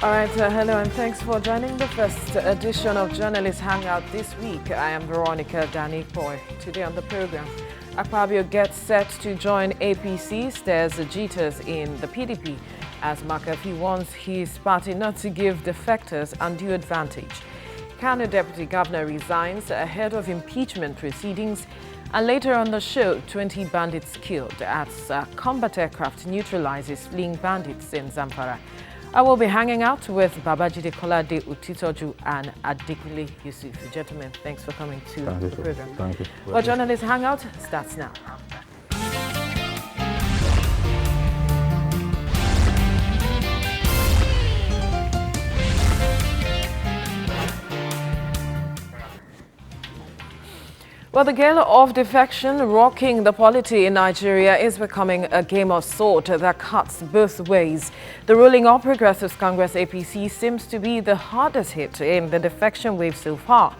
All right, hello and thanks for joining the first edition of Journalist Hangout this week. I am Veronica Danikboy. Today on the program, Akpabio gets set to join APC, stares jitters in the PDP as McAfee wants his party not to give defectors undue advantage. Kano Deputy Governor resigns ahead of impeachment proceedings. And later on the show, 20 bandits killed as combat aircraft neutralizes fleeing bandits in Zamfara. I will be hanging out with Babajide Kolade Utitoju and Adikule Yusuf. Gentlemen, thanks for coming to the program. Thank you. Well, Journalist Hangout starts now. Well, the gale of defection rocking the polity in Nigeria is becoming a game of sword that cuts both ways. The ruling All Progressives Congress APC seems to be the hardest hit in the defection wave so far.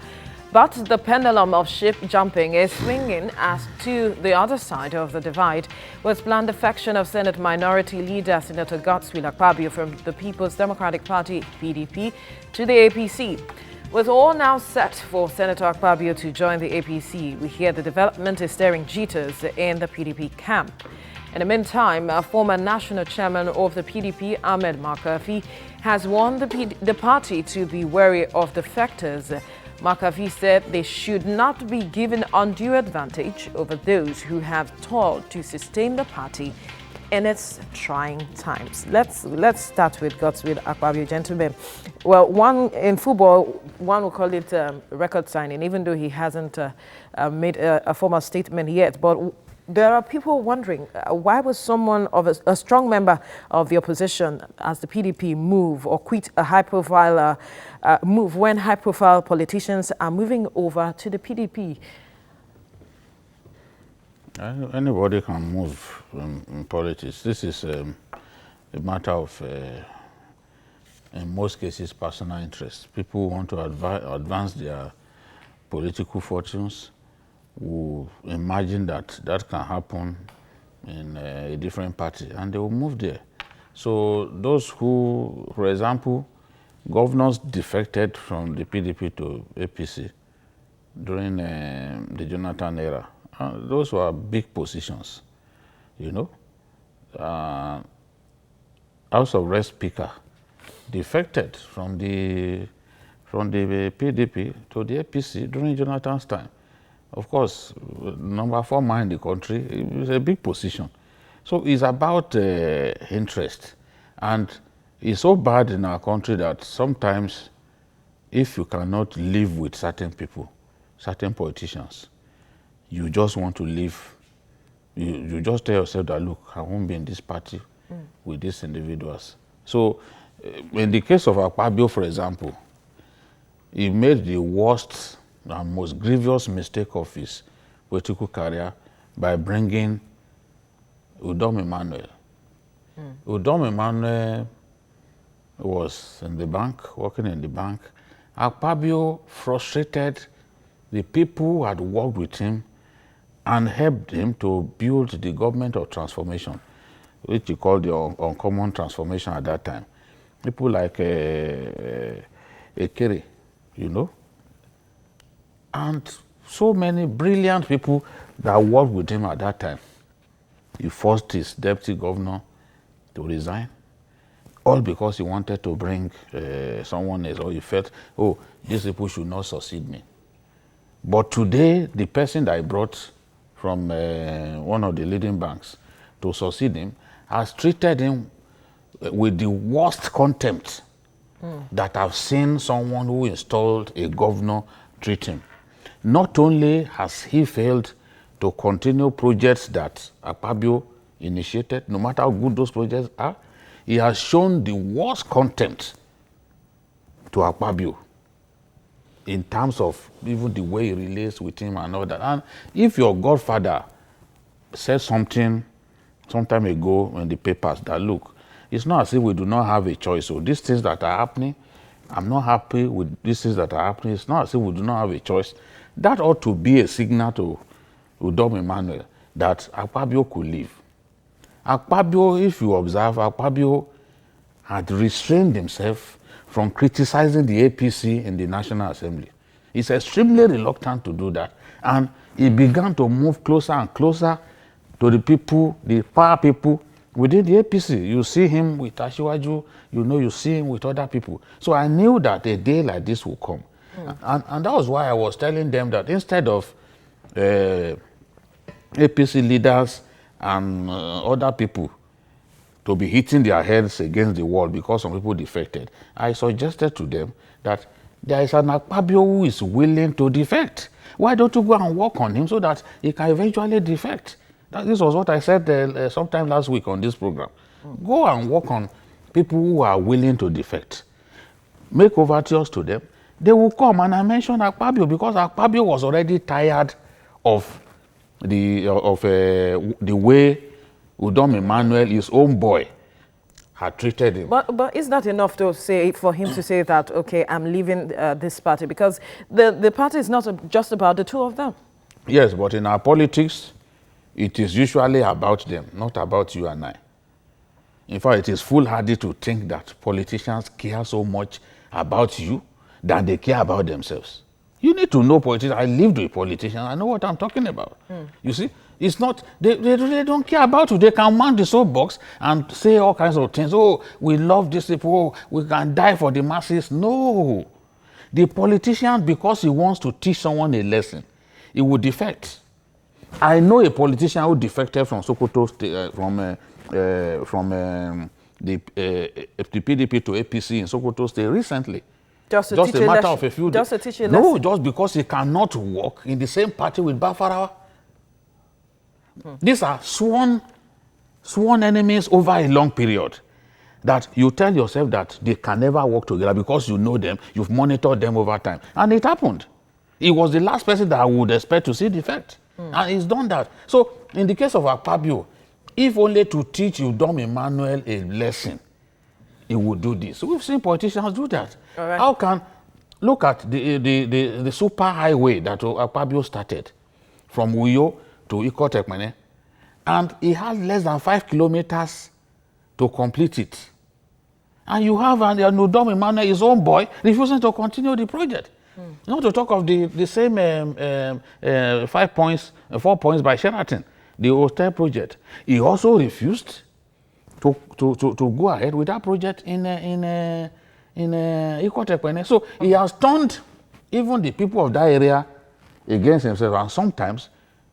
But the pendulum of ship jumping is swinging as to the other side of the divide, with planned defection of Senate Minority Leader Senator Godswill Akpabio from the People's Democratic Party, PDP, to the APC. With all now set for Senator Akpabio to join the APC, we hear the development is stirring jitters in the PDP camp. In the meantime, a former national chairman of the PDP, Ahmed McAfee, has warned the party to be wary of defectors. McAfee said they should not be given undue advantage over those who have toiled to sustain the party in its trying times. Let's start with Godswill Akpabio, gentlemen. Well, in football, one will call it record signing, even though he hasn't made a formal statement yet. But there are people wondering why was someone of a strong member of the opposition as the PDP move or quit a high-profile move when high-profile politicians are moving over to the PDP? Anybody can move in politics. This is a matter of, in most cases, personal interest. People want to advance their political fortunes, who imagine that that can happen in a different party, and they will move there. So those who, for example, governors defected from the PDP to APC during the Jonathan era. Those were big positions, you know. House of Rep Speaker defected from the PDP to the APC during Jonathan's time. Of course, number 4 man in the country, it was a big position. So it's about interest. And it's so bad in our country that sometimes if you cannot live with certain people, certain politicians, you just want to live. You just tell yourself that, look, I won't be in this party with these individuals. So in the case of Akpabio, for example, he made the worst and most grievous mistake of his political career by bringing Udom Emmanuel. Udom Emmanuel was in the bank, working in the bank. Akpabio frustrated the people who had worked with him and helped him to build the government of transformation, which he called the uncommon transformation at that time. People like Ekere, you know, and so many brilliant people that worked with him at that time. He forced his deputy governor to resign, all because he wanted to bring someone else, or he felt, oh, these people should not succeed me. But today, the person that I brought from one of the leading banks to succeed him has treated him with the worst contempt that I've seen someone who installed a governor treat him. Not only has he failed to continue projects that Akpabio initiated, no matter how good those projects are, he has shown the worst contempt to Akpabio in terms of even the way he relates with him and all that. And if your godfather said something some time ago in the papers that, look, it's not as if we do not have a choice. So these things that are happening, I'm not happy with these things that are happening. It's not as if we do not have a choice. That ought to be a signal to Udom Emmanuel that Akpabio could leave. Akpabio, if you observe, Akpabio had restrained himself from criticizing the APC in the National Assembly. He's extremely reluctant to do that. And he began to move closer and closer to the people, the power people within the APC. You see him with Ashiwaju, you see him with other people. So I knew that a day like this would come. And that was why I was telling them that instead of APC leaders and other people to be hitting their heads against the wall because some people defected, I suggested to them that there is an Akpabio who is willing to defect. Why don't you go and work on him so that he can eventually defect? This was what I said sometime last week on this program. Go and work on people who are willing to defect. Make overtures to them. They will come, and I mentioned Akpabio because Akpabio was already tired of the way Udom Emmanuel, his own boy, had treated him. But is that enough to say for him to say that, okay, I'm leaving this party? Because the party is not just about the two of them. Yes, but in our politics, it is usually about them, not about you and I. In fact, it is foolhardy to think that politicians care so much about you than they care about themselves. You need to know politicians. I lived with politicians. I know what I'm talking about. You see, it's not, they really don't care about you. They can mount the soapbox and say all kinds of things. Oh, we love these people. Oh, we can die for the masses. No. The politician, because he wants to teach someone a lesson, he will defect. I know a politician who defected from Sokoto, from the PDP to APC in Sokoto State recently. Just a matter of a few days. Just to teach a lesson. No, just because he cannot work in the same party with Bafarawa. These are sworn enemies over a long period. That you tell yourself that they can never work together because you know them, you've monitored them over time. And it happened. He was the last person that I would expect to see defect. And he's done that. So, in the case of Akpabio, if only to teach Udom Emmanuel a lesson, he would do this. So we've seen politicians do that. Right. How can, look at the super highway that Akpabio started from Uyo to Ikotekmene, and he had less than 5 kilometers to complete it. And you have Udom Emmanuel, his own boy, refusing to continue the project. Not to talk of the same 4 points by Sheraton, the hotel project. He also refused to go ahead with that project in Ikotekpene. So he has turned even the people of that area against himself. And sometimes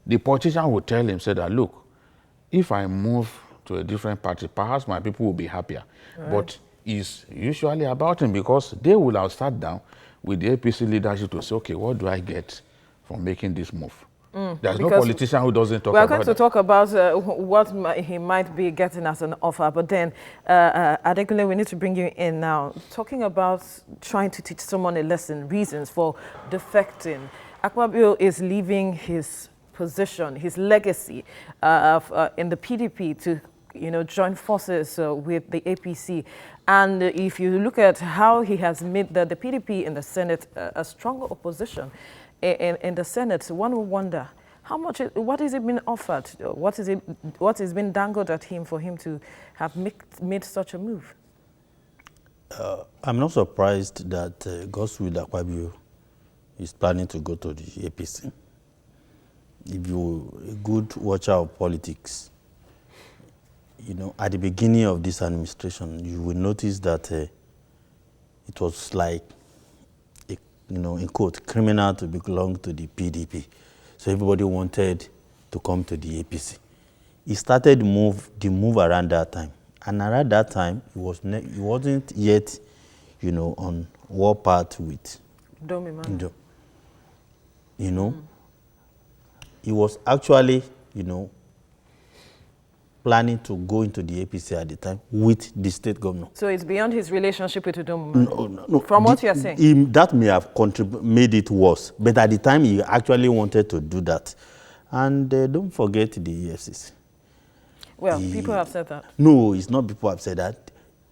the politician will tell himself that, look, if I move to a different party, perhaps my people will be happier. Right. But it's usually about him because they will have sat down with the APC leadership to say, okay, what do I get from making this move? There's no politician who doesn't talk about it. We're going to talk about what he might be getting as an offer, but then, Adekunle, we need to bring you in now. Talking about trying to teach someone a lesson, reasons for defecting. Akpabio is leaving his position, his legacy in the PDP to join forces with the APC. And if you look at how he has made the PDP in the Senate a stronger opposition in the Senate, one will wonder what is it been offered? What is been dangled at him for him to have made such a move? I'm not surprised that Godswill Akpabio is planning to go to the APC. If you're a good watcher of politics, at the beginning of this administration, you will notice that it was like, in quote, criminal to belong to the PDP. So everybody wanted to come to the APC. He started the move around that time. And around that time, he wasn't yet, on war path with Udom Emmanuel. He was actually, planning to go into the APC at the time with the state governor. So it's beyond his relationship with Udom Emmanuel? No. From what you're saying? That may have made it worse. But at the time, he actually wanted to do that. And don't forget the EFCC. Well, people have said that. No, it's not people have said that.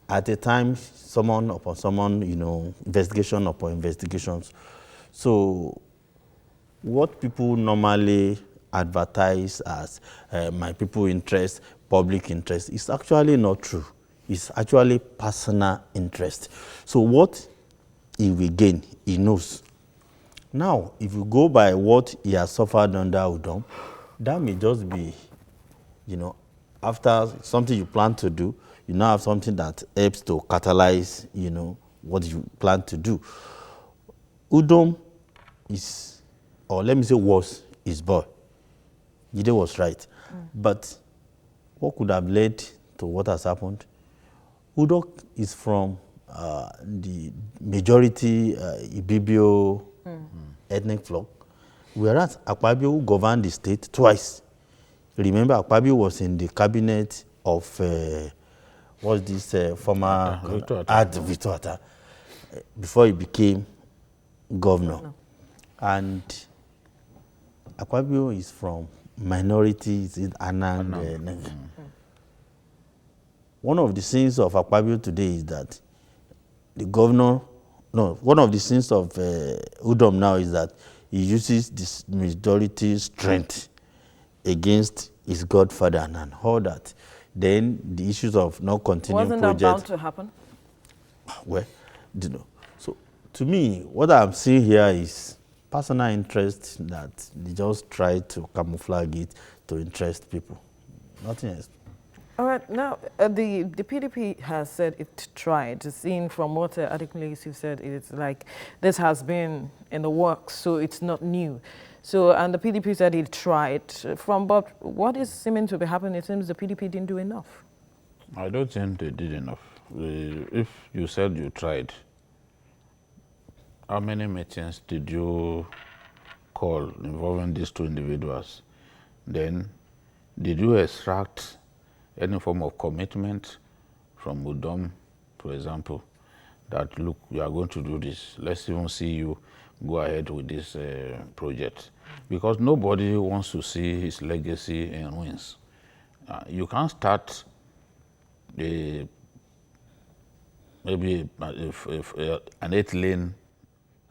At the time, someone upon someone, investigation upon investigations. So what people normally advertise as my people interest, public interest, is actually not true. It's actually personal interest. So what he will gain, he knows. Now, if you go by what he has suffered under Udom, that may just be, you know, after something you plan to do, you now have something that helps to catalyze, you know, what you plan to do. Udom is, or let me say was, his boy. Jide was right. But what could have led to what has happened? Udom is from the majority Ibibio ethnic flock, whereas Akpabio, who governed the state twice. Remember, Akpabio was in the cabinet of what's this former Victor Atta before he became governor. And Akpabio is from minorities in Anang. One of the sins of Akpabio today is that the governor, one of the sins of Udom now is that he uses this majority strength against his godfather and all that. Then the issues of not continuing Wasn't project. that bound to happen? Well, you know. So to me, what I'm seeing here is personal interest that they just try to camouflage it to interest people. Nothing else. All right, now the PDP has said it tried. Seeing from what Adekunle you said, it's like this has been in the works, so it's not new. So, and the PDP said it tried. But what is seeming to be happening? It seems the PDP didn't do enough. I don't think they did enough. If you said you tried, how many meetings did you call involving these two individuals? Then, did you extract any form of commitment from Udom, for example, that, look, you are going to do this. Let's even see you go ahead with this project. Because nobody wants to see his legacy in ruins. You can't start maybe an 8-lane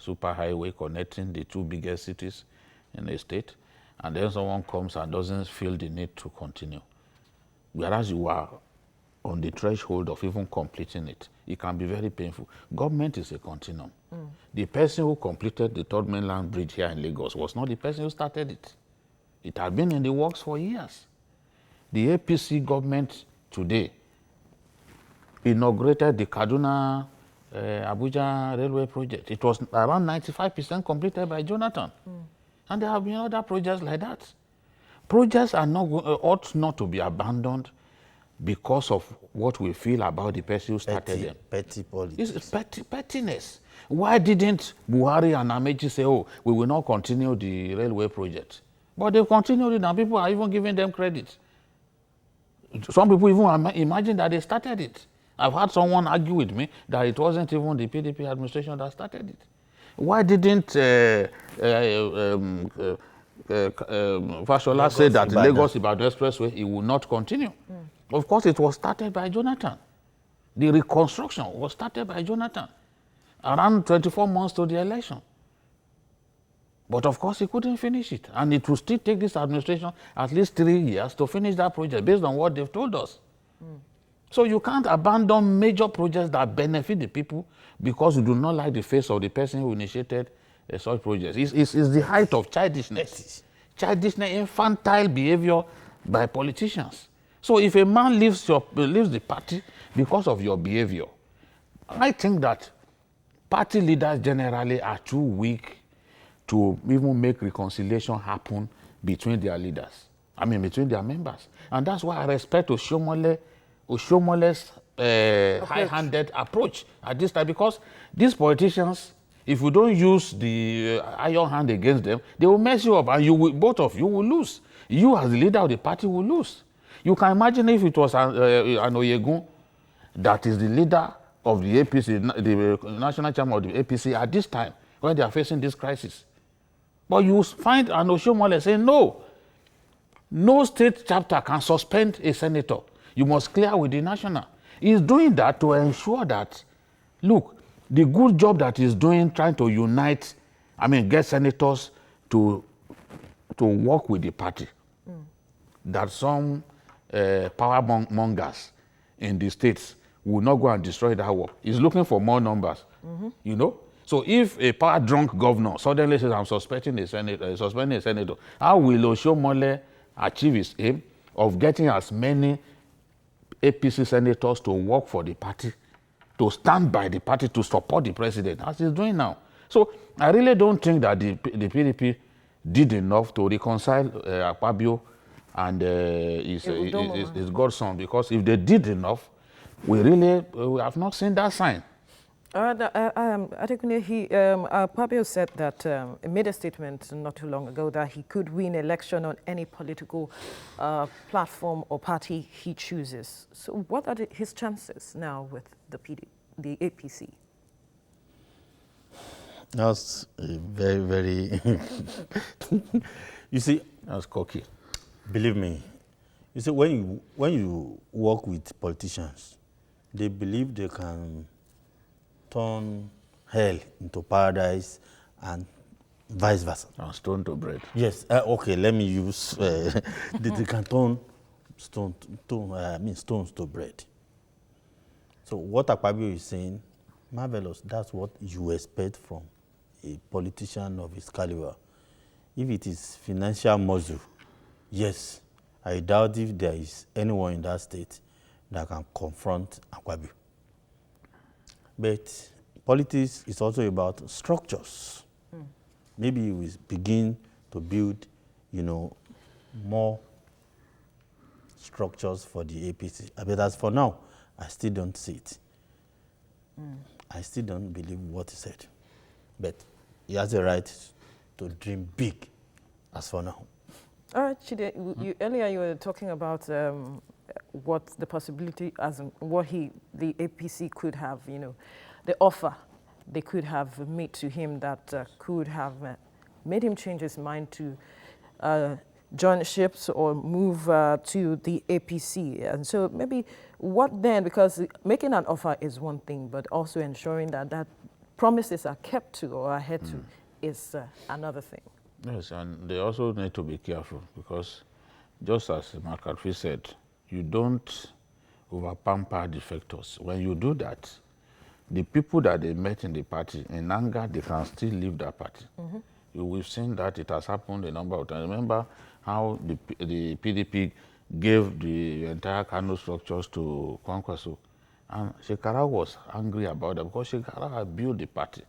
superhighway connecting the two biggest cities in the state, and then someone comes and doesn't feel the need to continue. Whereas you are on the threshold of even completing it. It can be very painful. Government is a continuum. The person who completed the Third Mainland Bridge here in Lagos was not the person who started it. It had been in the works for years. The APC government today inaugurated the Kaduna Abuja Railway project. It was around 95% completed by Jonathan. And there have been other projects like that. Projects are not ought not to be abandoned because of what we feel about the person who started them. Petty politics. It's pettiness. Why didn't Buhari and Amechi say, oh, we will not continue the railway project? But they've continued it and people are even giving them credit. Some people even imagine that they started it. I've had someone argue with me that it wasn't even the PDP administration that started it. Why didn't Fashola say that the Lagos-Ibadan Expressway, it will not continue? Of course, it was started by Jonathan. The reconstruction was started by Jonathan around 24 months to the election. But of course, he couldn't finish it. And it will still take this administration at least 3 years to finish that project based on what they've told us. So you can't abandon major projects that benefit the people because you do not like the face of the person who initiated such projects. It's the height of childishness. Childishness, infantile behavior by politicians. So if a man leaves the party because of your behavior, I think that party leaders generally are too weak to even make reconciliation happen between their leaders. I mean, between their members. And that's why I respect Oshomole's high-handed approach at this time, because these politicians, if you don't use the iron hand against them, they will mess you up and you will, both of you will lose. You as the leader of the party will lose. You can imagine if it was an Oyegun that is the leader of the APC, the national chairman of the APC at this time, when they are facing this crisis. But you find an Oshomole saying, no state chapter can suspend a senator. You must clear with the national. He's doing that to ensure that, look, the good job that he's doing, trying to unite, get senators to work with the party, that some power mongers in the states will not go and destroy that work. He's looking for more numbers, you know? So if a power-drunk governor suddenly says, I'm suspending a senator, how will Oshomole achieve his aim of getting as many APC senators to work for the party, to stand by the party, to support the president, as he's doing now? So I really don't think that the PDP did enough to reconcile Akpabio and his godson, because if they did enough, we have not seen that sign. I think Akpabio said that he made a statement not too long ago that he could win election on any political platform or party he chooses. So what are his chances now with the APC? That's very, very... You see, that's cocky. Believe me. You see, when you work with politicians, they believe they can turn hell into paradise and vice versa. And stone to bread. Yes. Okay, let me use... they can turn stones to bread. So what Akpabio is saying, marvelous. That's what you expect from a politician of his caliber. If it is financial muscle, yes, I doubt if there is anyone in that state that can confront Akpabio. But politics is also about structures. Maybe we begin to build, more structures for the APC. But as for now, I still don't see it. I still don't believe what he said. But he has a right to dream big as for now. All right, Chide, earlier you were talking about what the possibility, what the APC could have, the offer they could have made to him that could have made him change his mind to join ships or move to the APC. And so maybe what then, because making an offer is one thing, but also ensuring that promises are kept to or adhered to is another thing. Yes, and they also need to be careful, because just as McCarthy said, you don't over-pamper defectors. When you do that, the people that they met in the party, in anger, they can still leave that party. We've seen that it has happened a number of times. Remember how the PDP gave the entire Kano structures to Kwankwaso, and Shekara was angry about that because Shekara had built the party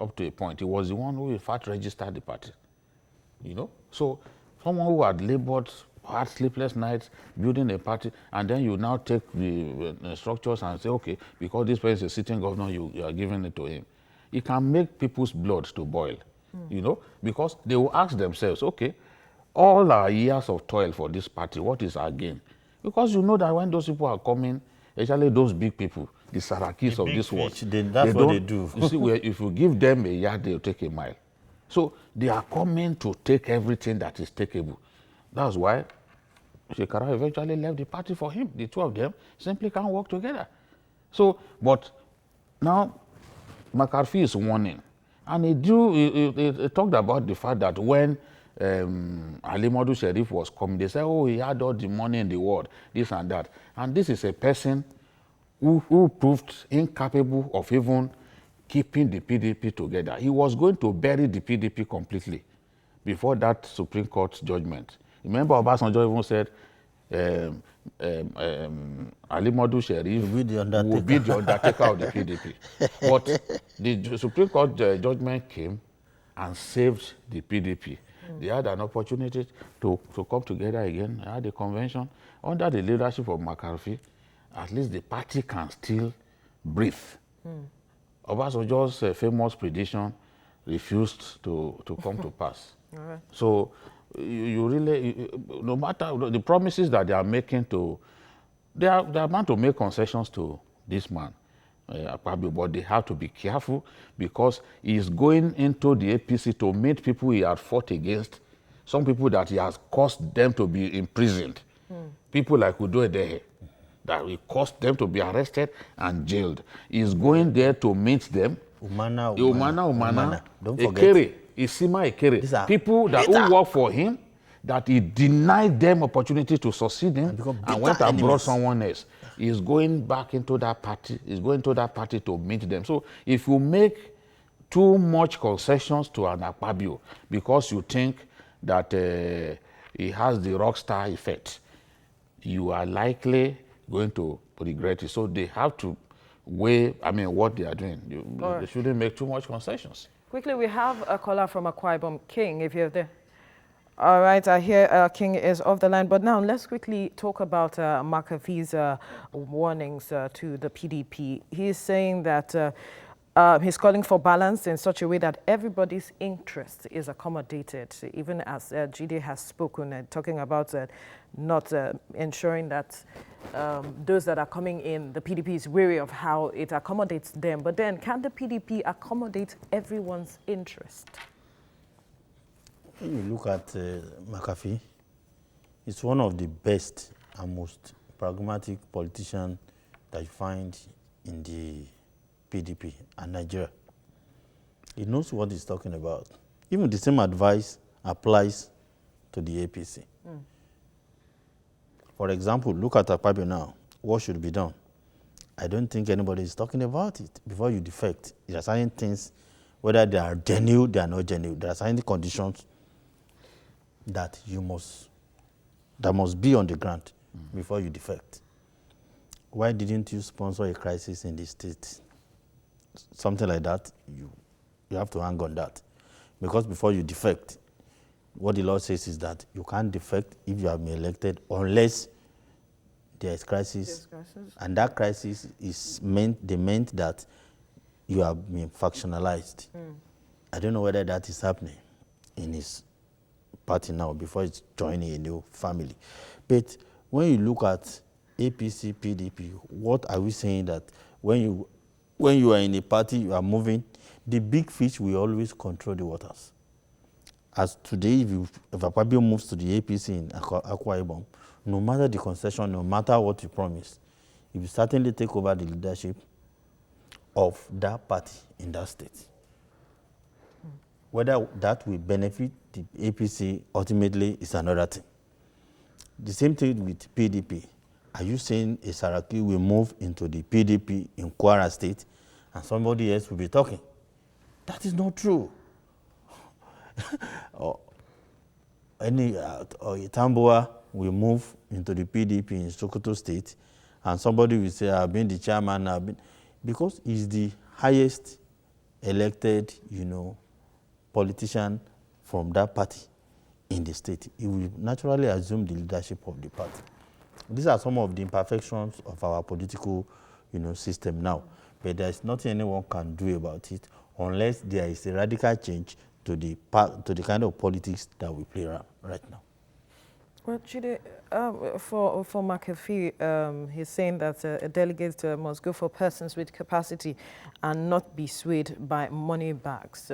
up to a point. He was the one who in fact registered the party, So someone who had labored, had sleepless nights, building a party, and then you now take the structures and say, okay, because this person is a sitting governor, you are giving it to him. It can make people's blood to boil, because they will ask themselves, okay, all our years of toil for this party, what is our gain? Because you know that when those people are coming, especially those big people, the Sarakis of this world, that's what they do. You see, if you give them a yard, they'll take a mile. So they are coming to take everything that is takeable. That's why Shekara eventually left the party for him. The two of them simply can't work together. So, but now McCarthy is warning. And he talked about the fact that when Ali Modu Sheriff was coming, they said, oh, he had all the money in the world, this and that. And this is a person who proved incapable of even keeping the PDP together. He was going to bury the PDP completely before that Supreme Court judgment. Remember, Obasanjo even said Ali Modu Sheriff will be the undertaker of the PDP. But the Supreme Court judgment came and saved the PDP. They had an opportunity to come together again. They had a convention under the leadership of McCarthy. At least the party can still breathe. Obasanjo's famous prediction refused to come to pass. Right. So you really, no matter the promises that they are making they are bound to make concessions to this man, Akpabio, but they have to be careful because he is going into the APC to meet people he had fought against, some people that he has caused them to be imprisoned. People like Udo Edehe, that will cause them to be arrested and jailed. He's going there to meet them. Umana. Don't forget. Ekere, Isima Ekere. People that who work for him, that he denied them opportunity to succeed in and went and brought someone else. is going back into that party, is going to that party to meet them. So if you make too much concessions to an Akpabio because you think that he has the rock star effect, you are likely going to regret it. So they have to weigh, what they are doing. They shouldn't make too much concessions. Quickly, we have a caller from Akwa Ibom. King, if you're there. All right, I hear King is off the line. But now let's quickly talk about McAfee's warnings to the PDP. He's saying that he's calling for balance in such a way that everybody's interest is accommodated, even as GD has spoken, talking about not ensuring that those that are coming in, the PDP is wary of how it accommodates them. But then, can the PDP accommodate everyone's interest? When you look at McAfee, he's one of the best and most pragmatic politicians that you find in the PDP and Nigeria. He knows what he's talking about. Even the same advice applies to the APC. For example, look at Akpabio now. What should be done? I don't think anybody is talking about it. Before you defect, there are certain things, whether they are genuine, they are not genuine. There are certain conditions that must be on the ground before you defect. Why didn't you sponsor a crisis in the state? Something like that, you have to hang on that. Because before you defect, what the law says is that you can't defect if you have been elected unless there is crisis. And that crisis is meant that you have been factionalized. I don't know whether that is happening in his party now before it's joining a new family. But when you look at APC, PDP, what are we saying that when you are in a party, you are moving, the big fish will always control the waters. As today, if Akpabio moves to the APC in Akwa Ibom, no matter the concession, no matter what you promise, you will certainly take over the leadership of that party in that state. Whether that will benefit the APC ultimately is another thing. The same thing with PDP. Are you saying a Saraki will move into the PDP in Kwara State and somebody else will be talking? That is not true. or Tamboa will move into the PDP in Sokoto State and somebody will say, I've been the chairman, because he's the highest elected, politician from that party in the state. He will naturally assume the leadership of the party. These are some of the imperfections of our political, system now. But there's nothing anyone can do about it unless there is a radical change to the kind of politics that we play around right now. Well, Chide, for McAfee, he's saying that a delegate must go for persons with capacity and not be swayed by money bags.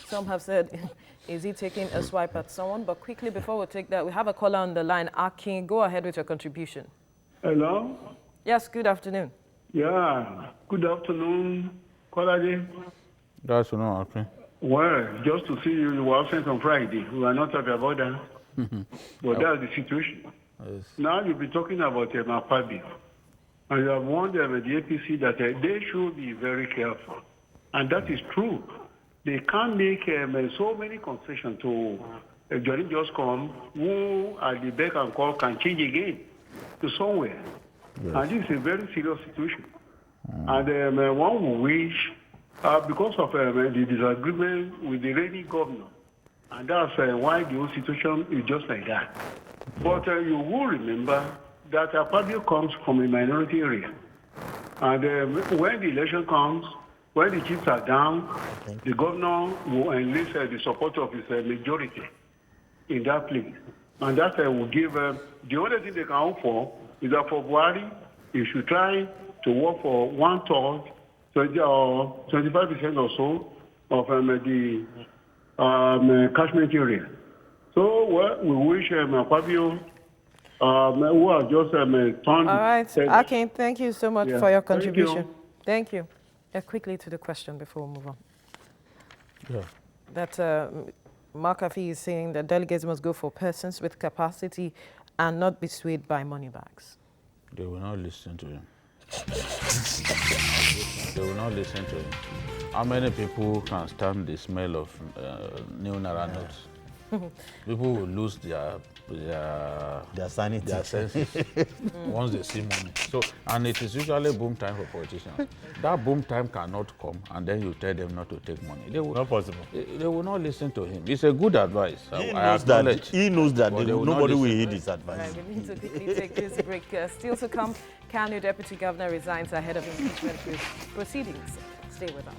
Some have said, is he taking a swipe at someone? But quickly, before we take that, we have a caller on the line. Akin, go ahead with your contribution. Hello? Yes, good afternoon. Yeah, good afternoon, Kolaji. Good afternoon, Akin. Well, just to see you, you were absent on Friday. We are not happy about that. But that's the situation. Yes. Now you'll be talking about Akpabio. And you have warned them at the APC that they should be very careful. And that is true. They can't make so many concessions to Johnny Just Come, who at the beck and call can change again to somewhere. Yes. And this is a very serious situation. And one will wish, because of the disagreement with the reigning governor, and that's why the whole situation is just like that. But you will remember that Akpabio comes from a minority area. And when the election comes, when the chips are down, the governor will enlist the support of his majority in that place. And that will give, the only thing they can hope for is that for Buhari, you should try to work for 1/3, 20 or 25% or so of the catchment area. So we wish Akpabio, who are just turned. All right, Akin, thank you so much for your contribution. Thank you. Quickly to the question before we move on. Yeah. That McAfee is saying that delegates must go for persons with capacity and not be swayed by money bags. They will not listen to him. They will not listen to him. How many people can stand the smell of new Naira notes? People will lose their sanity. their senses once they see money. So, and it is usually boom time for politicians. That boom time cannot come, and then you tell them not to take money. They will, Not possible. They will not listen to him. It's a good advice. He knows that nobody will heed his advice. Right, we need to quickly take this break. Still to come, Kano Deputy Governor resigns ahead of impeachment proceedings. Stay with us.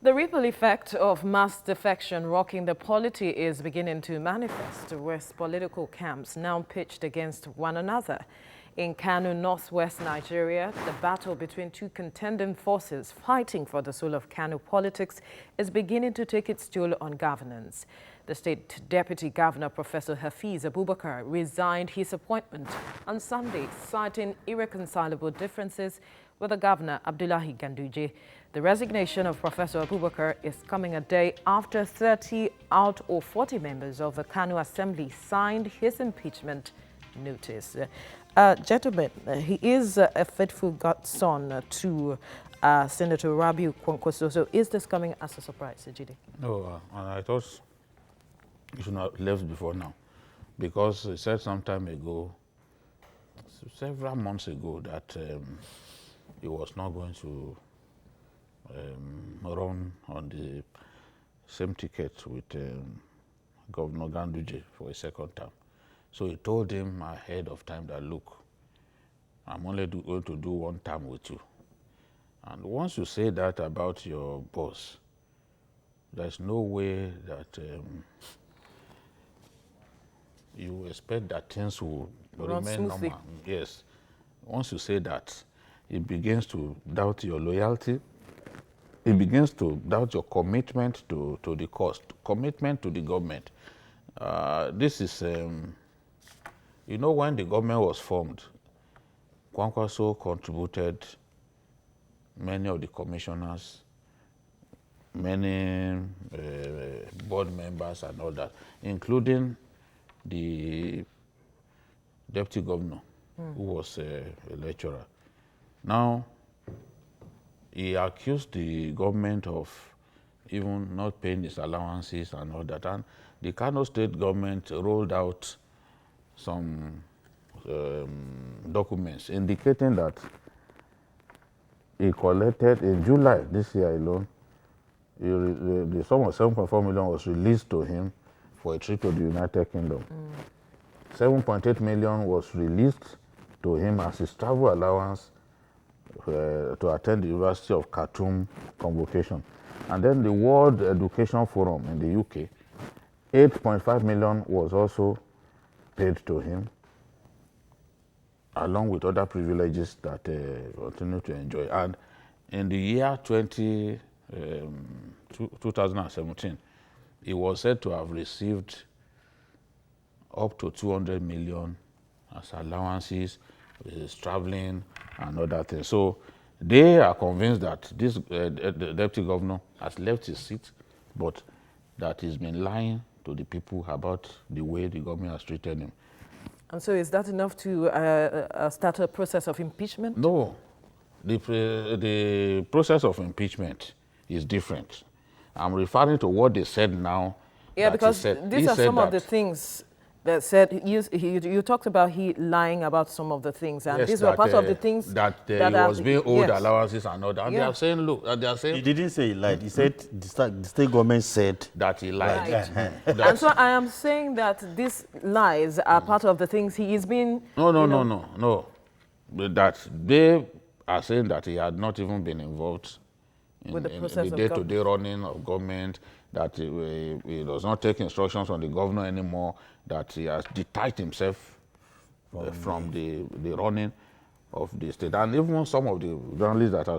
The ripple effect of mass defection rocking the polity is beginning to manifest, with political camps now pitched against one another. In Kano, northwest Nigeria, the battle between two contending forces fighting for the soul of Kano politics is beginning to take its toll on governance. The state deputy governor, Professor Hafiz Abubakar, resigned his appointment on Sunday, citing irreconcilable differences with the governor, Abdullahi Ganduje. The resignation of Professor Abubakar is coming a day after 30 out of 40 members of the Kano Assembly signed his impeachment notice. Gentlemen, he is a faithful godson to Senator Rabiu Kwankwaso. So is this coming as a surprise, Ejide? No, I thought you should not have left before now, because he said some time ago, several months ago, that he was not going to run on the same ticket with Governor Ganduje for a second term. So he told him ahead of time that, look, I'm only going to do one term with you. And once you say that about your boss, there's no way that you expect that things will remain normal. Yes. Once you say that, it begins to doubt your loyalty. It begins to doubt your commitment to the cause, commitment to the government. This is, you know, when the government was formed, Kwankwaso contributed many of the commissioners, many board members and all that, including the deputy governor, who was a lecturer. Now, he accused the government of even not paying his allowances and all that. And the Kano state government rolled out some documents indicating that he collected in July this year alone, the sum of 7.4 million was released to him for a trip to the United Kingdom. 7.8 million was released to him as his travel allowance to attend the University of Khartoum convocation. And then the World Education Forum in the UK, 8.5 million was also paid to him, along with other privileges that continue to enjoy. And in the year 2017, he was said to have received up to 200 million as allowances, his traveling and other things. So they are convinced that this the deputy governor has left his seat, but that he's been lying to the people about the way the government has treated him. And so is that enough to start a process of impeachment? No. The process of impeachment is different. I'm referring to what they said now. Yeah, because these are some of the things that said, you talked about he lying about some of the things, and yes, these were part of the things that he was being owed allowances and all that. And they are saying, look, they are saying... He didn't say he lied. He said the state government said that he lied. And so I am saying that these lies are part of the things he is being... No. That they are saying that he had not even been involved in the day-to-day running of government, that he does not take instructions from the governor anymore, that he has detached himself from the running of the state. And even some of the journalists that I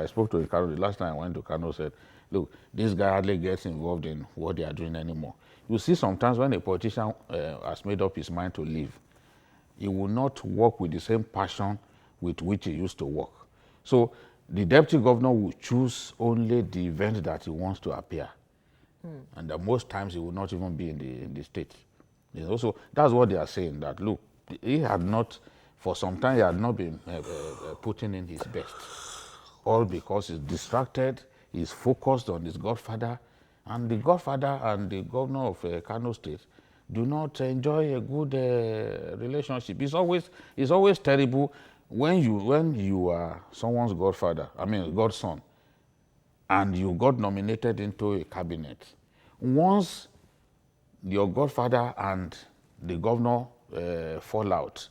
spoke to in Kano, the last time I went to Kano, said, look, this guy hardly gets involved in what they are doing anymore. You see sometimes when a politician has made up his mind to leave, he will not work with the same passion with which he used to work. So the deputy governor will choose only the event that he wants to appear. And most times he will not even be in the state. You know, so that's what they are saying, that look, he had not, for some time, he had not been putting in his best. All because he's distracted, he's focused on his godfather, and the godfather and the governor of Kano State do not enjoy a good relationship. It's always terrible when you are someone's godfather, I mean godson, and you got nominated into a cabinet. Once your godfather and the governor fall out,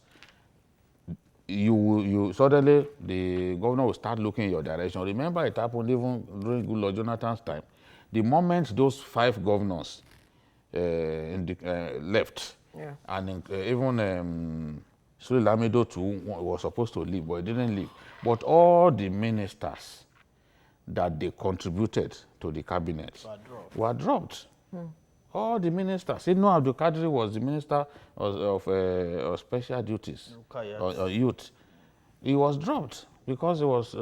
you suddenly, the governor will start looking in your direction. Remember, it happened even during Goodluck Jonathan's time. The moment those 5 governors left, Yeah. and even Sule Lamido too was supposed to leave, but he didn't leave. But all the ministers that they contributed to the cabinet were dropped. All the ministers. Inu Abdul Kadri was the minister of special duties or youth. He was dropped because he was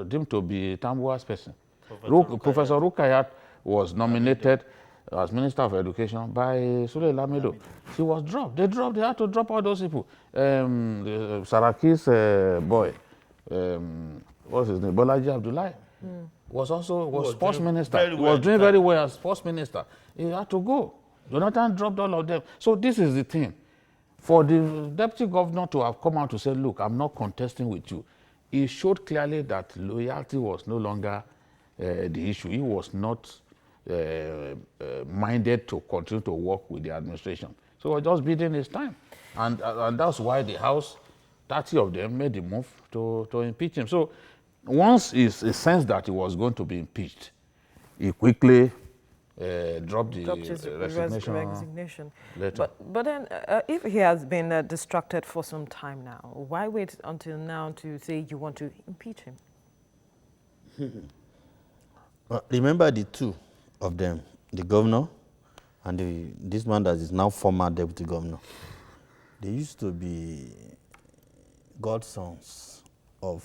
deemed to be Tambuwa's person. Professor Rukayat was nominated as Minister of Education by Sule Lamido. She was dropped. They had to drop all those people. Saraki's boy, what's his name? Bolaji Abdullahi. Was sports minister. He was doing very well as sports minister. He had to go. Jonathan dropped all of them. So this is the thing. For the deputy governor to have come out to say, look, I'm not contesting with you, he showed clearly that loyalty was no longer the issue. He was not minded to continue to work with the administration. So he was just bidding his time. And that's why the House, 30 of them, made the move to impeach him. So once he sensed that he was going to be impeached, he quickly dropped his resignation letter. But then, if he has been distracted for some time now, why wait until now to say you want to impeach him? Remember the 2 of them, the governor and this man that is now former deputy governor. They used to be godsons of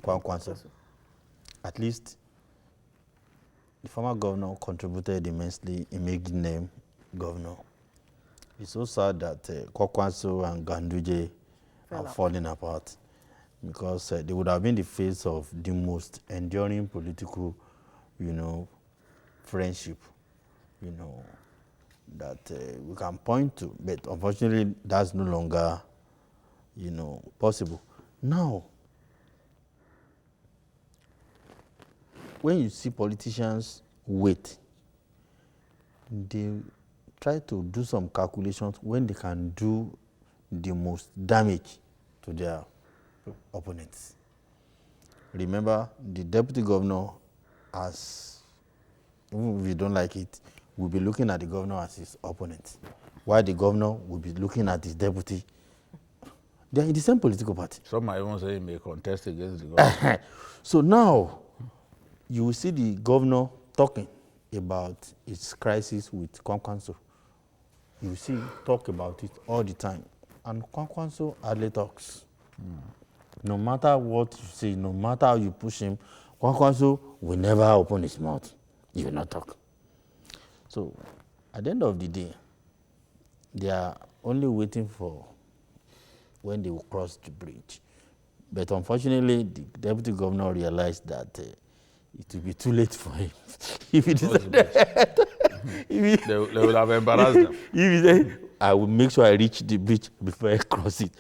Kwankwanso. At least the former governor contributed immensely in making them governor. It's so sad that Kwankwanso and Ganduje are falling apart, because they would have been the face of the most enduring political, friendship, that we can point to. But unfortunately, that's no longer, possible. Now, when you see politicians wait, they try to do some calculations when they can do the most damage to their opponents. Remember, the deputy governor, as even if you don't like it, will be looking at the governor as his opponent, while the governor will be looking at his deputy. They are in the same political party. Some might even say he may contest against the governor. So now, you will see the governor talking about its crisis with Kwankwanso. You will see talk about it all the time. And Kwankwanso hardly talks. No matter what you say, no matter how you push him, Kwankwanso will never open his mouth. He will not talk. So, at the end of the day, they are only waiting for when they will cross the bridge. But unfortunately, the deputy governor realized that it will be too late for him. If he decided, they will have embarrassed them. If he said, I will make sure I reach the bridge before I cross it.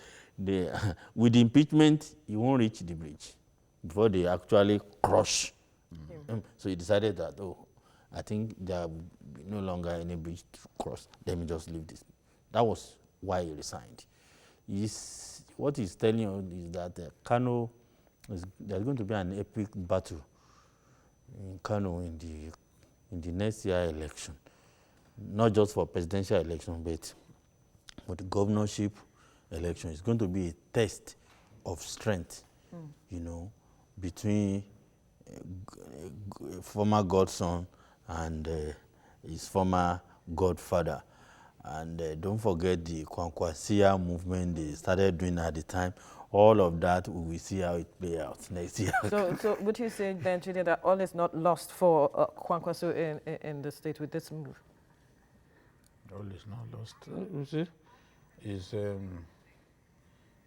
With the impeachment, he won't reach the bridge before they actually crush. So he decided that, I think there will be no longer any bridge to cross. Let me just leave this. That was why he resigned. What he's telling you is that Kano, there's going to be an epic battle in Kano in the next year election. Not just for presidential election, but for the governorship election. It's going to be a test of strength, between former godson and his former godfather. And don't forget the Kwankwasia movement they started doing at the time. All of that, we will see how it play out next year. So would you say then, Chidi, that all is not lost for Kwankwaso in the state with this move? All is not lost. You see, is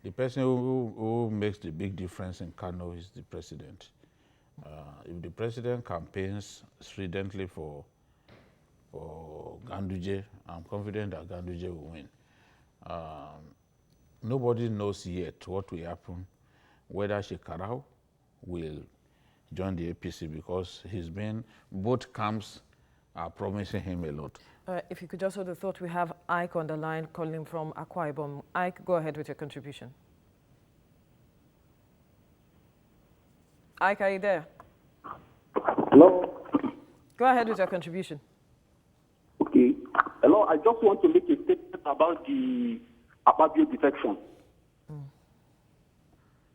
the person who makes the big difference in Kano is the president. If the president campaigns stridently for Ganduje, I'm confident that Ganduje will win. Nobody knows yet what will happen, whether Shekarau will join the APC, because both camps are promising him a lot. If you could just hold the thought, we have Ike on the line calling from Akwa Ibom. Ike, go ahead with your contribution. Ike, are you there? Hello. Go ahead with your contribution. Okay. Hello. I just want to make a statement about the Ababio defection.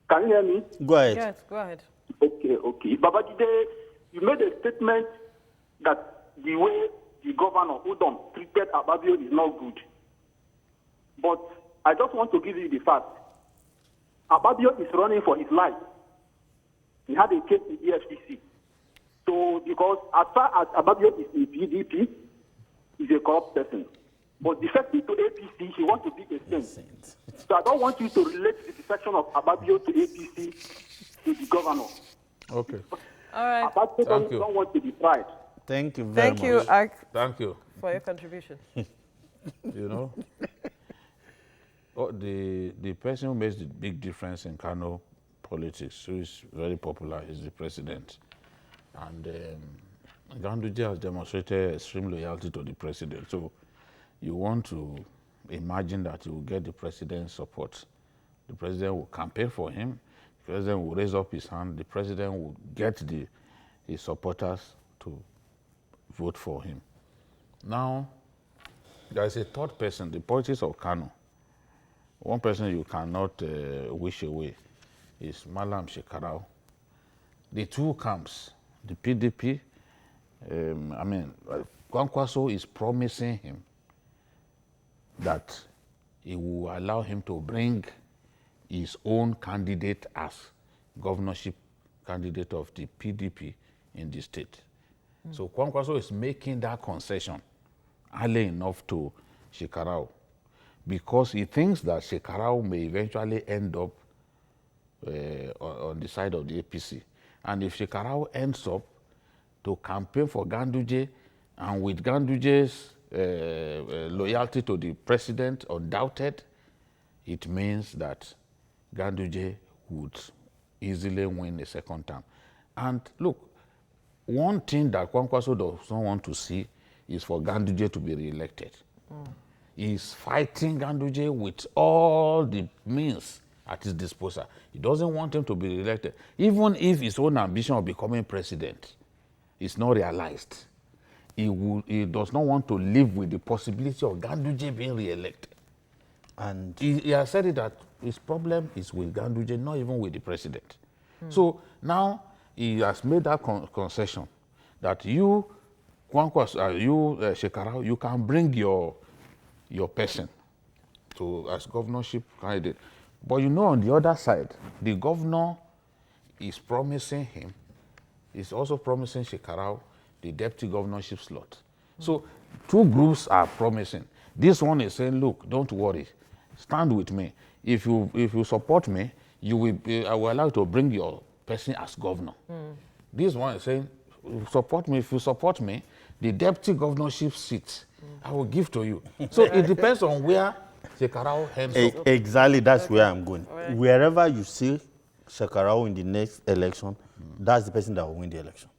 Can you hear me? Go ahead. Yes, go ahead. Okay. Babajide, you made a statement that the way the governor Udom treated Ababio is not good. But I just want to give you the fact. Ababio is running for his life. He had a case in EFCC. So, because as far as Ababio is in PDP, he's a corrupt person. But defecting to APC, he wants to be a saint. So I don't want you to relate the defection of Ababio to APC to the governor. Okay. All right. Ababio don't want to be tried. Thank you very much. Thank you, Ike, Thank you. for your contribution. You know, the person who makes the big difference in Kano politics, who is very popular, is the president. And Ganduje has demonstrated extreme loyalty to the president. So you want to imagine that he will get the president's support. The president will campaign for him. The president will raise up his hand. The president will get his supporters to vote for him. Now, there is a third person, the politics of Kano. One person you cannot wish away is Malam Shekarau. The two camps, the PDP, Kwankwaso is promising him that he will allow him to bring his own candidate as governorship candidate of the PDP in the state. So Kwankwaso is making that concession early enough to Shekarau, because he thinks that Shekarau may eventually end up on the side of the APC. And if Shekarau ends up to campaign for Ganduje, and with Ganduje's loyalty to the president undoubted, it means that Ganduje would easily win a second term. And look, one thing that Kwankwaso does not want to see is for Ganduje to be re-elected. He's fighting Ganduje with all the means at his disposal. He doesn't want him to be re-elected. Even if his own ambition of becoming president is not realized, he does not want to live with the possibility of Ganduje being re-elected. And he has said it that his problem is with Ganduje, not even with the president. So now he has made that concession that you, Kwankwaso, Shekarau, you can bring your person as governorship candidate. But you know, on the other side, the governor is promising him, is also promising Shekarau the deputy governorship slot. So two groups are promising. This one is saying, look, don't worry, stand with me. If you support me, I will allow you to bring your person as governor. This one is saying, support me. If you support me, the deputy governorship seat, I will give to you. So it depends on where Shekarau ends up. Exactly, that's where I'm going. Right. Wherever you see Shekarau in the next election, that's the person that will win the election.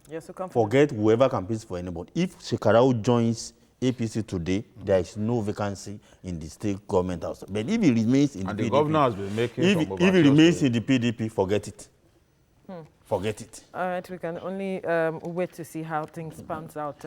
Yes, so Forget whoever competes for anybody. If Shekarau joins APC today, there is no vacancy in the state government house. But if he remains in the PDP, governor has been making if he remains in the PDP, forget it. Forget it. All right, we can only wait to see how things pans out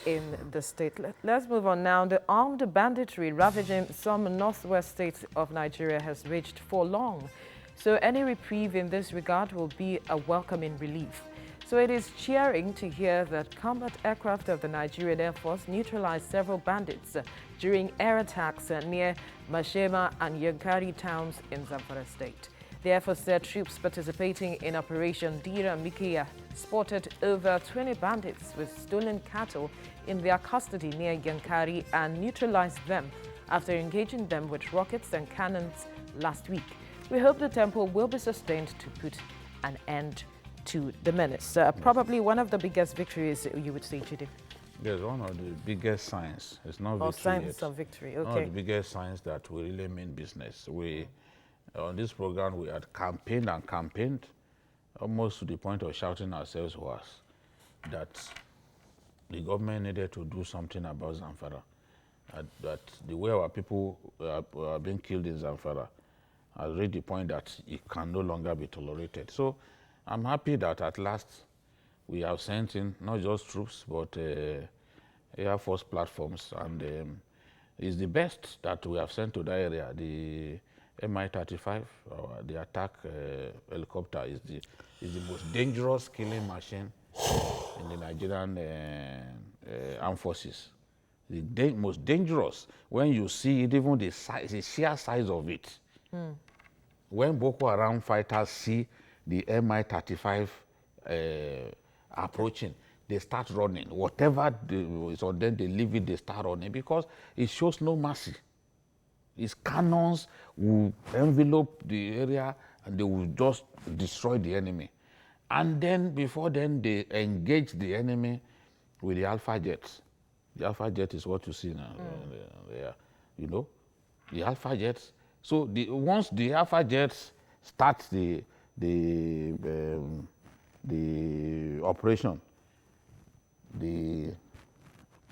in the state. Let's move on now. The armed banditry ravaging some northwest states of Nigeria has raged for long. So any reprieve in this regard will be a welcoming relief. So So it is cheering to hear that combat aircraft of the Nigerian Air Force neutralized several bandits during air attacks near Mashema and Yankari towns in Zamfara State. The Air Force said troops participating in Operation Dira Mikiya spotted over 20 bandits with stolen cattle in their custody near Yankari and neutralized them after engaging them with rockets and cannons last week. We hope the temple will be sustained to put an end to the menace. Probably one of the biggest victories, you would say, Chidi. Yes, one of the biggest signs. It's not Or victory signs yet. of victory, One of okay. the biggest signs that we really mean business. On this program, we had campaigned and campaigned, almost to the point of shouting ourselves hoarse, that the government needed to do something about Zamfara. That the way our people are being killed in Zamfara has reached the point that it can no longer be tolerated. So I'm happy that at last we have sent in not just troops, but Air Force platforms, and it's the best that we have sent to that area. The Mi-35, the attack helicopter, is the most dangerous killing machine in the Nigerian armed forces. The most dangerous. When you see it, even the size, the sheer size of it. When Boko Haram fighters see the Mi-35 approaching, they start running. Whatever is on them, they leave it, they start running because it shows no mercy. Its cannons will envelope the area and they will just destroy the enemy. And then, before then, they engage the enemy with the Alpha jets. The Alpha jet is what you see now. You know, the Alpha jets. So once the Alpha jets start the operation, the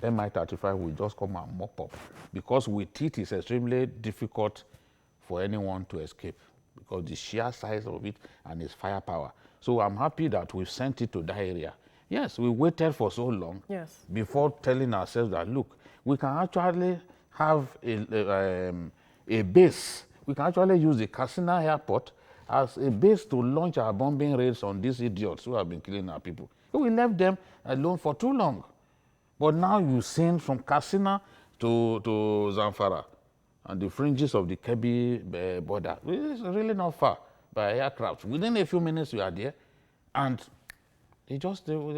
Mi-35 will just come and mop up, because with it is extremely difficult for anyone to escape because the sheer size of it and its firepower. So I'm happy that we've sent it to that area. Yes, we waited for so long before telling ourselves that, look, we can actually have a base. We can actually use the Katsina airport as a base to launch our bombing raids on these idiots who have been killing our people. We left them alone for too long. But now you've seen from Katsina to Zamfara and the fringes of the Kebbi border. It's really not far by aircraft. Within a few minutes we are there, and they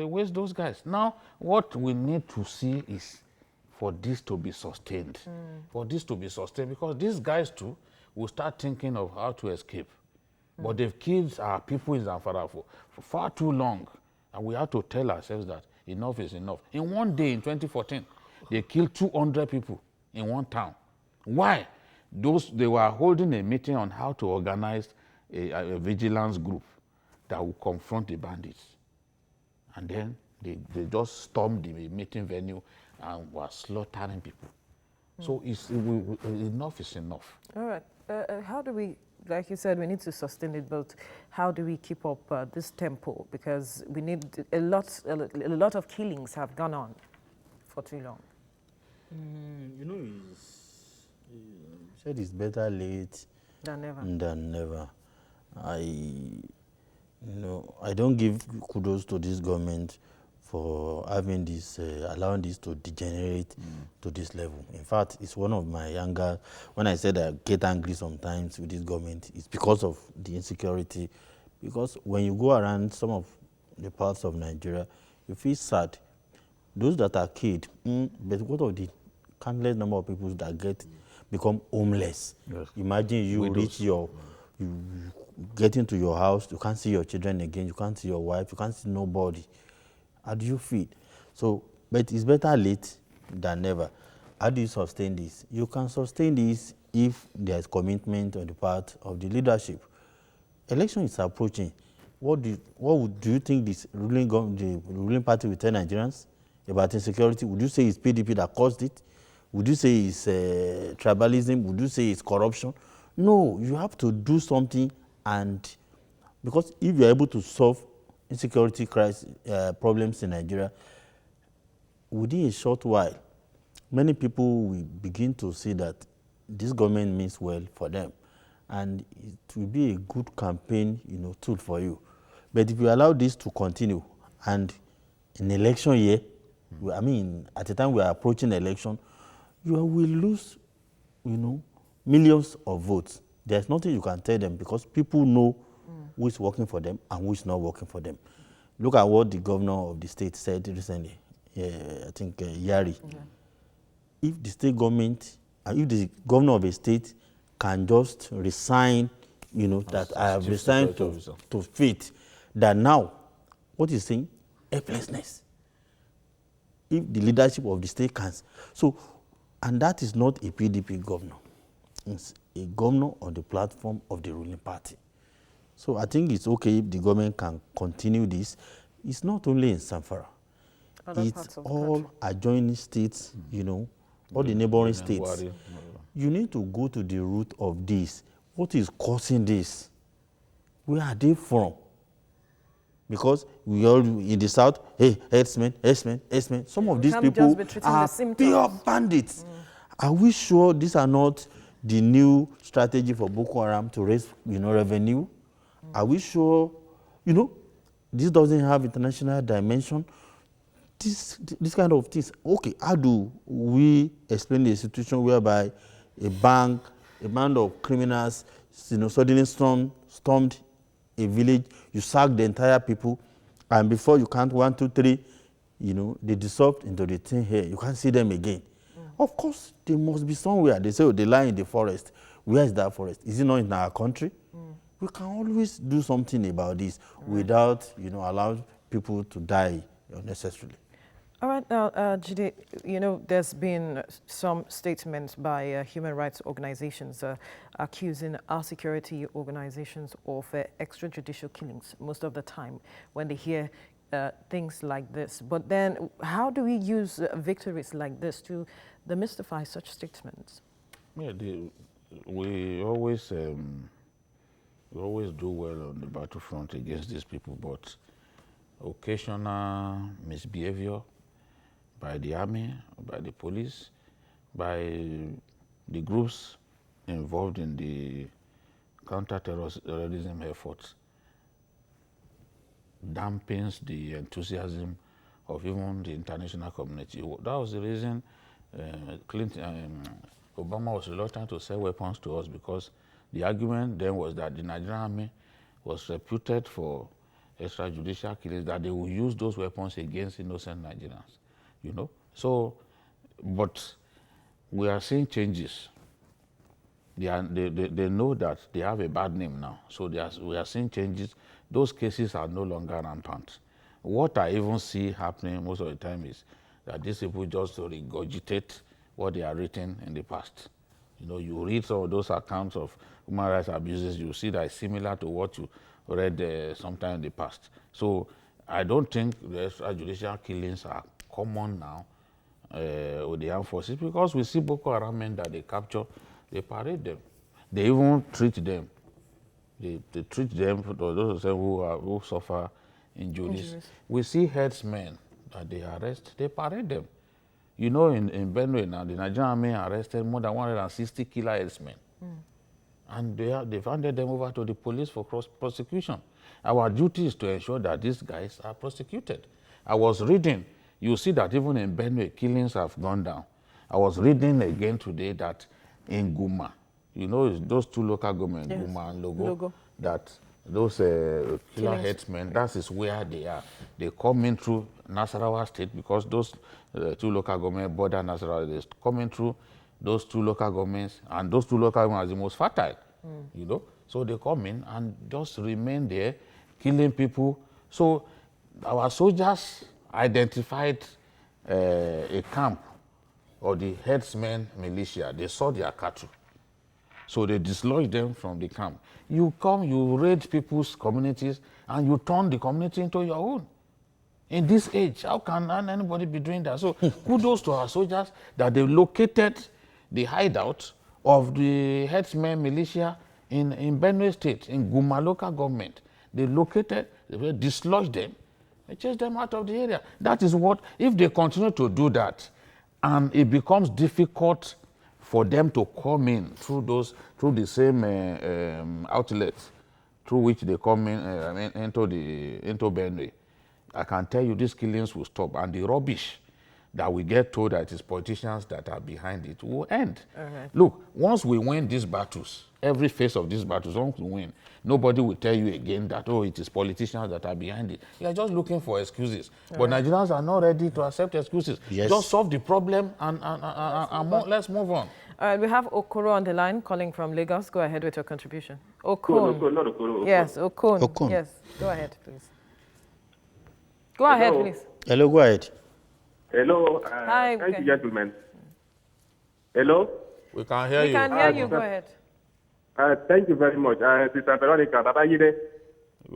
waste those guys. Now, what we need to see is for this to be sustained. For this to be sustained, because these guys too will start thinking of how to escape. But they've killed our people in Zamfara for far too long. And we have to tell ourselves that enough is enough. In one day, in 2014, they killed 200 people in one town. Why? They were holding a meeting on how to organize a vigilance group that will confront the bandits. And then they just stormed the meeting venue and were slaughtering people. So enough is enough. All right. How do we, like you said, we need to sustain it, but how do we keep up this tempo? Because we need a lot of killings have gone on for too long. You know, you said it's better late than never. I don't give kudos to this government for having this, allowing this to degenerate to this level. In fact, it's one of my anger. When I said I get angry sometimes with this government, it's because of the insecurity. Because when you go around some of the parts of Nigeria, you feel sad. Those that are killed, but what of the countless number of people that become homeless? Yes. Imagine you reach you get into your house, you can't see your children again, you can't see your wife, you can't see nobody. How do you feel? So, but it's better late than never. How do you sustain this? You can sustain this if there is commitment on the part of the leadership. Election is approaching. What do you think the ruling party will tell Nigerians about insecurity? Would you say it's PDP that caused it? Would you say it's tribalism? Would you say it's corruption? No, you have to do something, and because if you're able to solve insecurity crisis problems in Nigeria, within a short while, many people will begin to see that this government means well for them, and it will be a good campaign, tool for you. But if you allow this to continue, And in election year, I mean, at the time we are approaching election, you will lose, millions of votes. There's nothing you can tell them because people know who is working for them and who is not working for them. Look at what the governor of the state said recently, I think Yari. If the state government, if the governor of a state can just resign, that I have resigned to faith, that now, what is saying? Helplessness. If the leadership of the state can. So, and that is not a PDP governor. It's a governor on the platform of the ruling party. So I think it's okay if the government can continue this. It's not only in Zamfara. It's all adjoining states, all the neighboring states. You need to go to the root of this. What is causing this? Where are they from? Because we all in the south, hey, herdsmen. Some of these people are pure bandits. Are we sure these are not the new strategy for Boko Haram to raise, revenue? Are we sure, this doesn't have international dimension? This kind of things. Okay, how do we explain a situation whereby a band of criminals, suddenly stormed a village, you sack the entire people, and before you count 1, 2, 3, they dissolved into the thing here. You can't see them again. Of course, they must be somewhere. They say, they lie in the forest. Where is that forest? Is it not in our country? We can always do something about this without, allowing people to die unnecessarily. All right, now, Jide, there's been some statements by human rights organizations accusing our security organizations of extrajudicial killings most of the time when they hear things like this. But then how do we use victories like this to demystify such statements? Yeah, we always do well on the battlefront against these people, but occasional misbehavior by the army, by the police, by the groups involved in the counter-terrorism efforts dampens the enthusiasm of even the international community. That was the reason Obama was reluctant to sell weapons to us, because the argument then was that the Nigerian army was reputed for extrajudicial killings, that they would use those weapons against innocent Nigerians. So, but we are seeing changes. They know that they have a bad name now. So we are seeing changes. Those cases are no longer rampant. What I even see happening most of the time is that these people just regurgitate what they are written in the past. You read some of those accounts of human rights abuses, you see that it's similar to what you read sometime in the past. So I don't think the extrajudicial killings are common now with the armed forces, because we see Boko Haram men that they capture, they parade them. They even treat them. They treat them, for those who suffer injuries. We see herdsmen that they arrest, they parade them. In Benue now, the Nigerian army arrested more than 160 killer herdsmen. And they've handed them over to the police for prosecution. Our duty is to ensure that these guys are prosecuted. I was reading, you see that even in Benue, killings have gone down. I was reading again today that in Guma, those two local governments, yes, Guma and Logo, that those killer herdsmen, that is where they are. They come in through Nasarawa State, because those two local governments border Nasarawa. They're coming through those two local governments, and those two local governments are the most fertile, So they come in and just remain there, killing people. So our soldiers identified a camp of the herdsmen militia. They saw their cattle. So they dislodged them from the camp. You come, you raid people's communities, and you turn the community into your own. In this age, how can anybody be doing that? So kudos to our soldiers that they located the hideout of the herdsmen militia in Benue State, in Guma local government. They located, they dislodged them, they chased them out of the area. That is what, if they continue to do that, and it becomes difficult for them to come in through the same outlets through which they come in into Benue, I can tell you these killings will stop, and the rubbish that we get told that it is politicians that are behind it will end. Look, once we win these battles, every phase of these battles, once we win, nobody will tell you again that, oh, it is politicians that are behind it. You are just looking for excuses. But Nigerians are not ready to accept excuses. Yes. Just solve the problem and let's move on. All right, we have Okoro on the line calling from Lagos. Go ahead with your contribution. Okoro, Okon. not Okoro. Yes, Okon. Okon. Yes, go ahead, please. Go ahead, Hello. please. Hello, go ahead. Hello. Hi, Thank okay. you, gentlemen. Hello. We can hear We you. can hear you. Go ahead. Thank you very much. Sister Veronica, Baba Yide,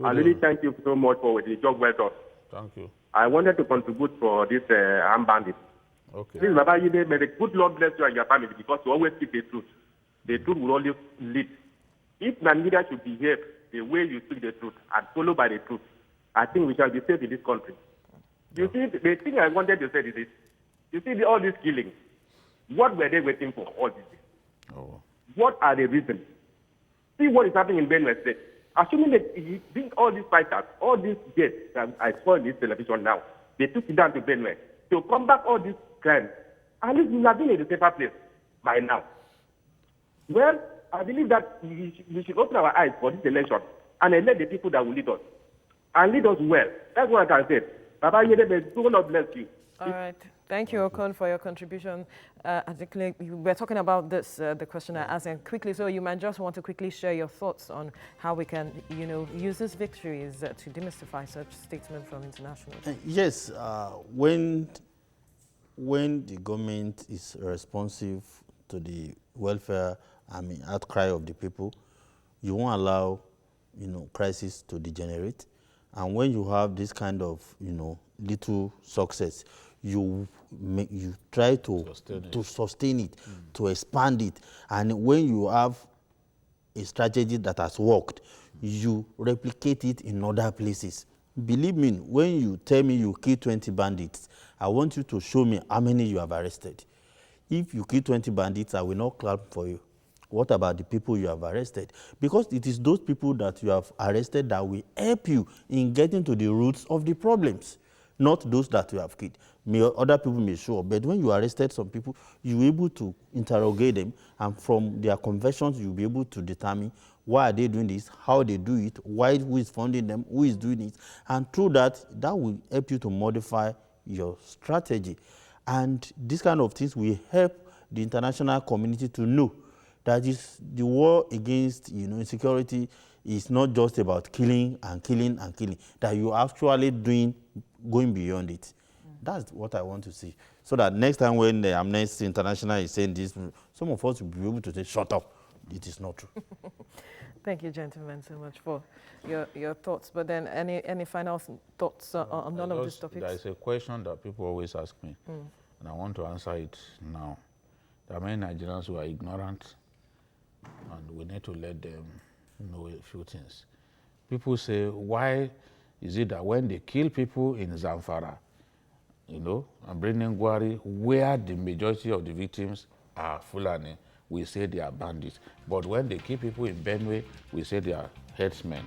I really thank you so much for the job well done. Thank you. I wanted to contribute for this armed bandit. Okay. Please, Baba Yide, may the good Lord bless you and your family because you always speak the truth. The truth will always lead. If Nigeria should behave the way you speak the truth and follow by the truth, I think we shall be safe in this country. You see, the thing I wanted to say is this. You see, all these killings, what were they waiting for all this? Oh. What are the reasons? See what is happening in Benue State. Assuming that all these fighters, all these deaths that I saw in this television now, they took it down to Benue to combat all these crimes. At least we have been in a safer place by now. Well, I believe that we should open our eyes for this election and elect the people that will lead us. And lead us well. That's what I can say. Baba Yede, may God bless you. All right. Thank you, Okon, for your contribution. We're talking about this, the question I asked, and quickly, so you might just want to quickly share your thoughts on how we can, use these victories to demystify such statements from international. Yes, when the government is responsive to the welfare, outcry of the people, you won't allow, crisis to degenerate. And when you have this kind of, little success, you try to sustain it, to expand it. And when you have a strategy that has worked, you replicate it in other places. Believe me, when you tell me you kill 20 bandits, I want you to show me how many you have arrested. If you kill 20 bandits, I will not clap for you. What about the people you have arrested? Because it is those people that you have arrested that will help you in getting to the roots of the problems, not those that you have killed. Other people may show up, but when you arrested some people, you will be able to interrogate them, and from their confessions, you'll be able to determine why are they doing this, how they do it, who is funding them, who is doing it, and through that will help you to modify your strategy. And these kind of things will help the international community to know that the war against insecurity is not just about killing and killing and killing, that you're actually going beyond it. That's what I want to see. So that next time when the Amnesty International is saying this, some of us will be able to say, shut up, it is not true. Thank you, gentlemen, so much for your thoughts. But then any final thoughts on all of these topics? There is a question that people always ask me, and I want to answer it now. There are many Nigerians who are ignorant, and we need to let them know a few things. People say, why is it that when they kill people in Zamfara, and Birnin Gwari, where the majority of the victims are Fulani, we say they are bandits. But when they kill people in Benue, we say they are headsmen.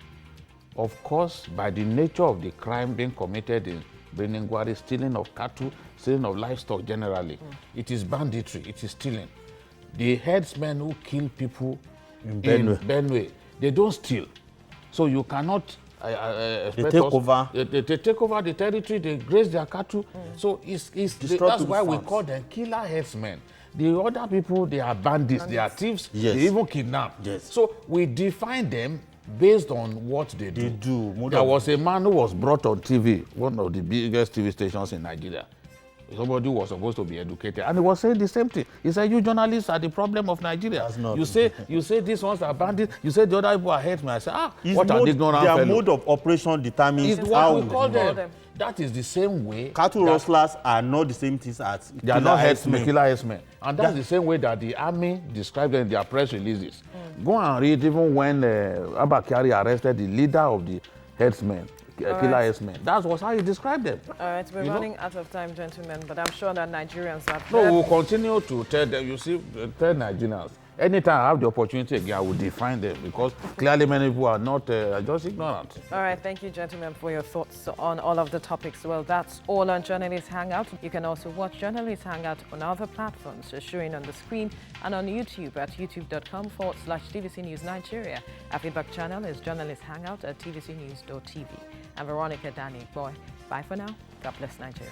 Of course, by the nature of the crime being committed in Birnin Gwari, stealing of cattle, stealing of livestock generally, it is banditry, it is stealing. The headsmen who kill people in Benue, they don't steal. So you cannot they take over. They take over the territory, they graze their cattle. So that's why we call them killer headsmen. The other people, they are bandits, they are thieves, yes. They even kidnap. Yes. So we define them based on what they do. There was a man who was brought on TV, one of the biggest TV stations in Nigeria. Somebody who was supposed to be educated, and he was saying the same thing. He said, "You journalists are the problem of Nigeria. You say these ones are bandits. You say the other people are headsmen." I said, what an ignorant fellow. Their mode of operation determines how we call them. That is the same way. Cattle rustlers are not the same things as they are not headsmen, killer headsmen, and that's the same way that the army described them in their press releases. Go and read even when Abba Kyari arrested the leader of the headsmen. Killer headsmen. That was how he described them. All right, we're running out of time, gentlemen, but I'm sure that Nigerians have No, we'll continue to tell them, tell Nigerians Anytime I have the opportunity again, I will define them because clearly many people are not just ignorant. All right, thank you, gentlemen, for your thoughts on all of the topics. Well, that's all on Journalist Hangout. You can also watch Journalist Hangout on other platforms, showing on the screen, and on YouTube at youtube.com/TVC News Nigeria. Our feedback channel is Journalist Hangout at tvcnews.tv. I'm Veronica Danny Boy. Bye for now. God bless Nigeria.